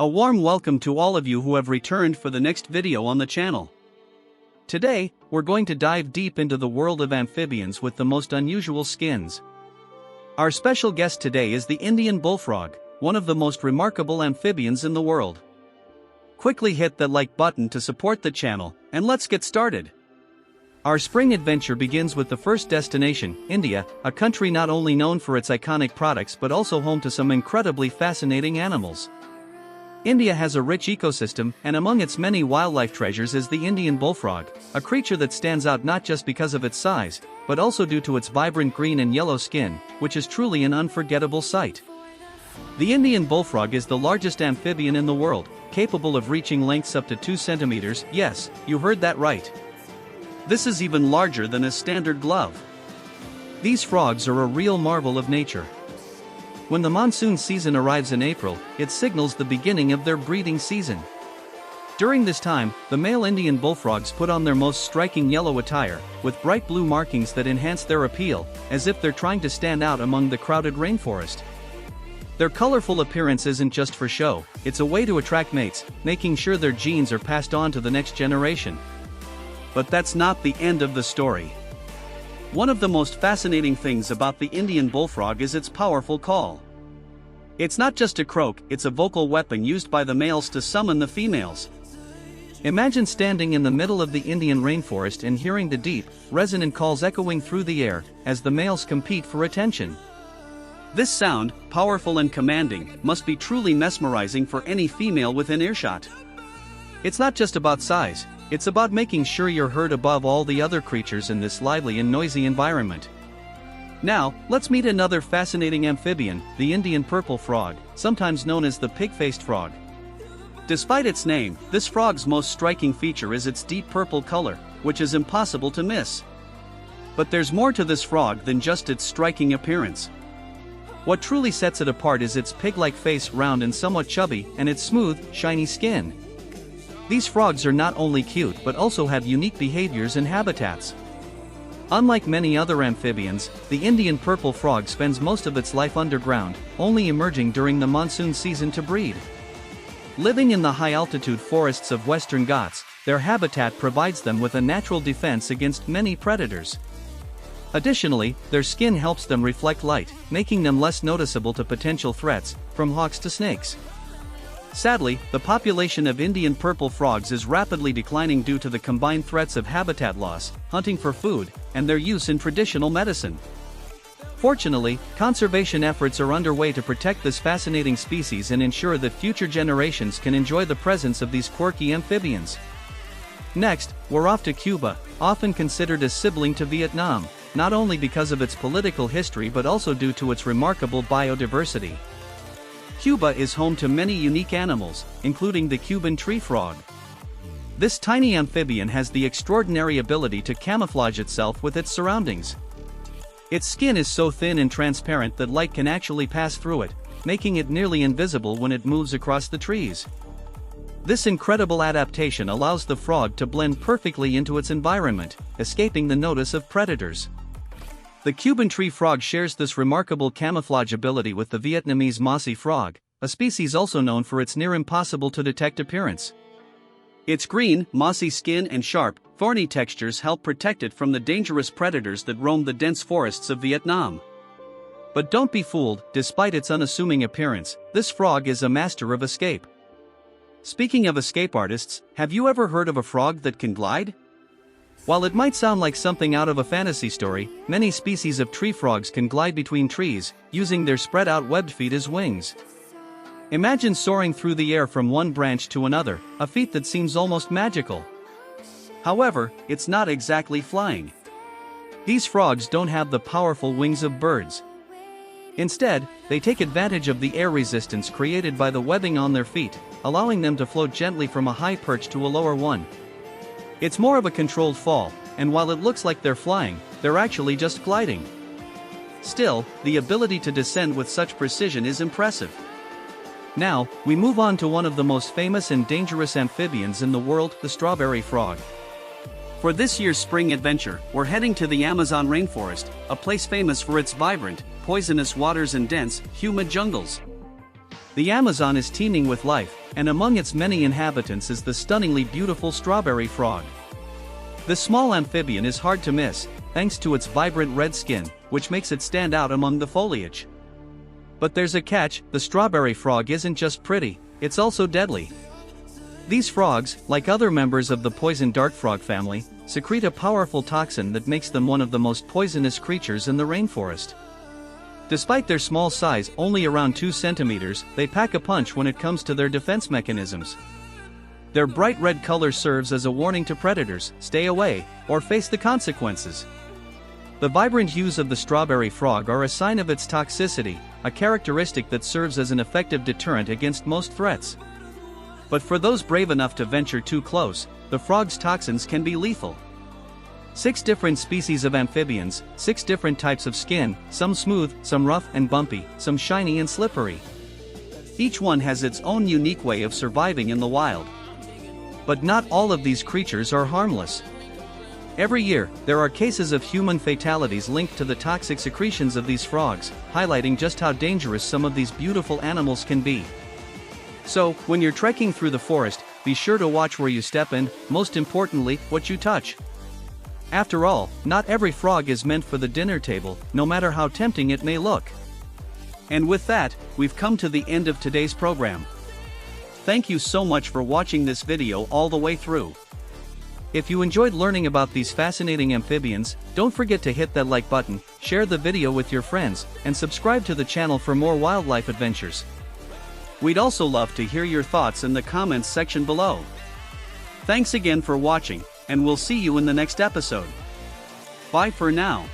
A warm welcome to all of you who have returned for the next video on the channel. Today, we're going to dive deep into the world of amphibians with the most unusual skins. Our special guest today is the Indian bullfrog, one of the most remarkable amphibians in the world. Quickly hit that like button to support the channel, and let's get started. Our spring adventure begins with the first destination, India, a country not only known for its iconic products but also home to some incredibly fascinating animals. India has a rich ecosystem, and among its many wildlife treasures is the Indian bullfrog, a creature that stands out not just because of its size, but also due to its vibrant green and yellow skin, which is truly an unforgettable sight. The Indian bullfrog is the largest amphibian in the world, capable of reaching lengths up to 2 centimeters. Yes, you heard that right. This is even larger than a standard glove. These frogs are a real marvel of nature. When the monsoon season arrives in April, it signals the beginning of their breeding season. During this time, the male Indian bullfrogs put on their most striking yellow attire, with bright blue markings that enhance their appeal, as if they're trying to stand out among the crowded rainforest. Their colorful appearance isn't just for show, it's a way to attract mates, making sure their genes are passed on to the next generation. But that's not the end of the story. One of the most fascinating things about the Indian bullfrog is its powerful call. It's not just a croak, it's a vocal weapon used by the males to summon the females. Imagine standing in the middle of the Indian rainforest and hearing the deep, resonant calls echoing through the air, as the males compete for attention. This sound, powerful and commanding, must be truly mesmerizing for any female within earshot. It's not just about size. It's about making sure you're heard above all the other creatures in this lively and noisy environment. Now, let's meet another fascinating amphibian, the Indian purple frog, sometimes known as the pig-faced frog. Despite its name, this frog's most striking feature is its deep purple color, which is impossible to miss. But there's more to this frog than just its striking appearance. What truly sets it apart is its pig-like face, round and somewhat chubby, and its smooth, shiny skin. These frogs are not only cute but also have unique behaviors and habitats. Unlike many other amphibians, the Indian purple frog spends most of its life underground, only emerging during the monsoon season to breed. Living in the high-altitude forests of Western Ghats, their habitat provides them with a natural defense against many predators. Additionally, their skin helps them reflect light, making them less noticeable to potential threats, from hawks to snakes. Sadly, the population of Indian purple frogs is rapidly declining due to the combined threats of habitat loss, hunting for food, and their use in traditional medicine. Fortunately, conservation efforts are underway to protect this fascinating species and ensure that future generations can enjoy the presence of these quirky amphibians. Next, we're off to Cuba, often considered a sibling to Vietnam, not only because of its political history but also due to its remarkable biodiversity. Cuba is home to many unique animals, including the Cuban tree frog. This tiny amphibian has the extraordinary ability to camouflage itself with its surroundings. Its skin is so thin and transparent that light can actually pass through it, making it nearly invisible when it moves across the trees. This incredible adaptation allows the frog to blend perfectly into its environment, escaping the notice of predators. The Cuban tree frog shares this remarkable camouflage ability with the Vietnamese mossy frog, a species also known for its near-impossible-to-detect appearance. Its green, mossy skin and sharp, thorny textures help protect it from the dangerous predators that roam the dense forests of Vietnam. But don't be fooled, despite its unassuming appearance, this frog is a master of escape. Speaking of escape artists, have you ever heard of a frog that can glide? While it might sound like something out of a fantasy story, many species of tree frogs can glide between trees, using their spread-out webbed feet as wings. Imagine soaring through the air from one branch to another, a feat that seems almost magical. However, it's not exactly flying. These frogs don't have the powerful wings of birds. Instead, they take advantage of the air resistance created by the webbing on their feet, allowing them to float gently from a high perch to a lower one. It's more of a controlled fall, and while it looks like they're flying, they're actually just gliding. Still, the ability to descend with such precision is impressive. Now, we move on to one of the most famous and dangerous amphibians in the world, the strawberry frog. For this year's spring adventure, we're heading to the Amazon rainforest, a place famous for its vibrant, poisonous waters and dense, humid jungles. The Amazon is teeming with life, and among its many inhabitants is the stunningly beautiful strawberry frog. This small amphibian is hard to miss, thanks to its vibrant red skin, which makes it stand out among the foliage. But there's a catch: the strawberry frog isn't just pretty, it's also deadly. These frogs, like other members of the poison dart frog family, secrete a powerful toxin that makes them one of the most poisonous creatures in the rainforest. Despite their small size, only around 2 centimeters, they pack a punch when it comes to their defense mechanisms. Their bright red color serves as a warning to predators: stay away, or face the consequences. The vibrant hues of the strawberry frog are a sign of its toxicity, a characteristic that serves as an effective deterrent against most threats. But for those brave enough to venture too close, the frog's toxins can be lethal. 6 different species of amphibians, 6 different types of skin, some smooth, some rough and bumpy, some shiny and slippery. Each one has its own unique way of surviving in the wild. But not all of these creatures are harmless. Every year, there are cases of human fatalities linked to the toxic secretions of these frogs, highlighting just how dangerous some of these beautiful animals can be. So, when you're trekking through the forest, be sure to watch where you step and, most importantly, what you touch. After all, not every frog is meant for the dinner table, no matter how tempting it may look. And with that, we've come to the end of today's program. Thank you so much for watching this video all the way through. If you enjoyed learning about these fascinating amphibians, don't forget to hit that like button, share the video with your friends, and subscribe to the channel for more wildlife adventures. We'd also love to hear your thoughts in the comments section below. Thanks again for watching, and we'll see you in the next episode. Bye for now.